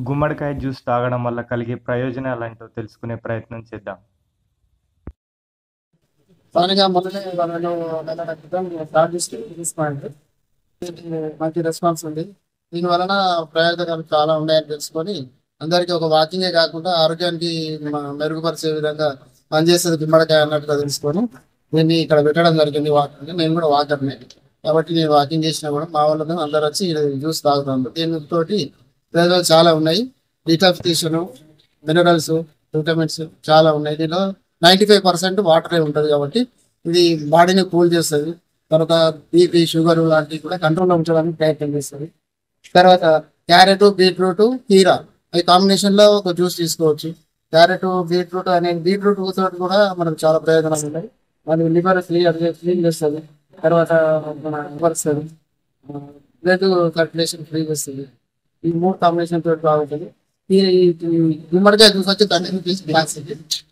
గుమ్మడికాయ జ్యూస్ తాగడం వల్ల కలిగే ప్రయోజనాలేంటో తెలుసుకునే ప్రయత్నం చేద్దాం. స్థానికంగా మొన్ననే 2 నెలల క్రితం స్టార్ట్ తీసుకోండి. దీనికి మంచి రెస్పాన్స్ ఉంది. దీని వలన ప్రయోజనాలు చాలా ఉన్నాయని తెలుసుకొని అందరికీ ఒక వాకింగే కాకుండా ఆరోగ్యానికి మెరుగుపరిచే విధంగా పనిచేసేది గుమ్మడికాయ అన్నట్టుగా తెలుసుకొని దీన్ని ఇక్కడ పెట్టడం జరిగింది. వాకింగ్ నేను కూడా వాకర్నే కాబట్టి నేను వాకింగ్ చేసినా కూడా మా వాళ్ళతో అందరు వచ్చి జ్యూస్ తాగుతాను. దీనితోటి ప్రయోజనాలు చాలా ఉన్నాయి. డీటాక్సిఫికేషన్, మినరల్స్, విటమిన్స్ చాలా ఉన్నాయి. దీనిలో 95% వాటరే ఉంటుంది కాబట్టి ఇది బాడీని కూల్ చేస్తుంది. తర్వాత బీపీ, షుగర్ లాంటివి కూడా కంట్రోల్లో ఉంచడానికి ప్రయత్నం చేస్తుంది. తర్వాత క్యారెట్, బీట్రూట్, కీరా ఈ కాంబినేషన్లో ఒక జ్యూస్ తీసుకోవచ్చు. క్యారెట్, బీట్రూట్ అనేది బీట్రూట్ తోటి కూడా మనకు చాలా ప్రయోజనాలు ఉన్నాయి. మనకి లివర్ క్లీన్ చేస్తుంది. తర్వాత మన వస్తుంది, బ్లడ్ సర్క్యులేషన్ ఫ్రీ చేస్తుంది. ఈ 3 కాంబినేషన్ తోటి బాగుంటుంది. ఈ గుమ్మడికాయ జ్యూస్ వచ్చి 30 రూపీస్ గ్లాస్,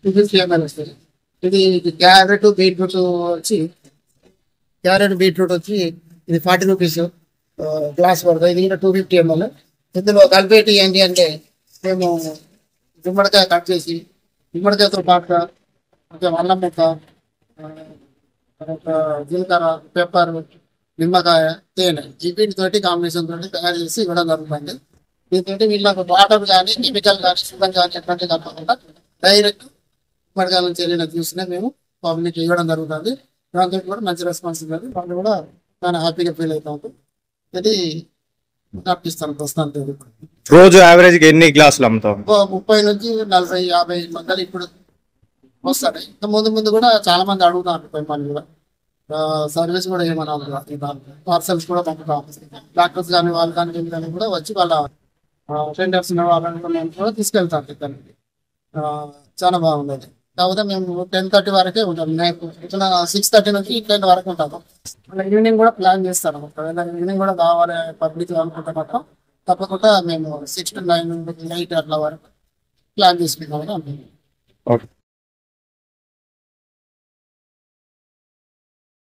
250 ml వస్తుంది. ఇది క్యారెట్ బీట్రూట్ వచ్చి ఇది 40 రూపీస్ గ్లాస్ పడుతుంది. ఇది కూడా 250 ml. ఇందులో కలిపేటి ఏంటి అంటే మేము గుమ్మడికాయ కట్ చేసి గుమ్మడికాయతో పాటుగా కొంచెం అల్లం ముక్క, తర్వాత జీలకర్ర, పెప్పర్, నిమ్మకాయ, తేనె వీటితోటి కాంబినేషన్ తోటి తయారు చేసి ఇవ్వడం జరుగుతుంది. దీంతో వీళ్ళకి వాటర్ కానీ కెమికల్ కానీ షుగర్ కానీ ఎట్లాంటివి కలపకుండా డైరెక్ట్ గుమ్మడికాయ నుంచి వెళ్ళిన జ్యూస్నే మేము పబ్లిక్ ఇవ్వడం జరుగుతుంది. దాంతో కూడా మంచి రెస్పాన్స్ ఉంటుంది. వాళ్ళు కూడా చాలా హ్యాపీగా ఫీల్ అవుతూ ఉంటుంది. ఇది అర్పిస్తాను ప్రస్తుతానికి. రోజు యావరేజ్ ఎన్ని గ్లాసులు అమ్ముతాం? 30 నుంచి 40, 50 మంది ఇప్పుడు వస్తాయి. ఇంకా ముందు కూడా చాలా మంది అడుగుతారు. మళ్ళీ కూడా సర్వీస్ కూడా ఏమన్నా పార్సల్స్ కూడా పంపుతాం. డాక్టర్స్ కానీ వాళ్ళు కానీ వీళ్ళు కానీ కూడా వచ్చి వాళ్ళ టెండర్స్ వాళ్ళని కూడా తీసుకెళ్తారు. ఇక్కడికి చాలా బాగుండేది. కాకపోతే మేము 10:30 వరకే ఉంటాం. ఇక్కడ 6:30 నుంచి 10 వరకు ఉంటాము. మళ్ళీ ఈవినింగ్ కూడా ప్లాన్ చేస్తాను. ఒకవేళ ఈవినింగ్ కూడా కావాలి పబ్లిక్ అనుకుంటే మాత్రం తప్పకుండా మేము 6 to 9 అట్లా వరకు ప్లాన్ చేసుకుంటామని అనుకుంటున్నాం. ఓకే.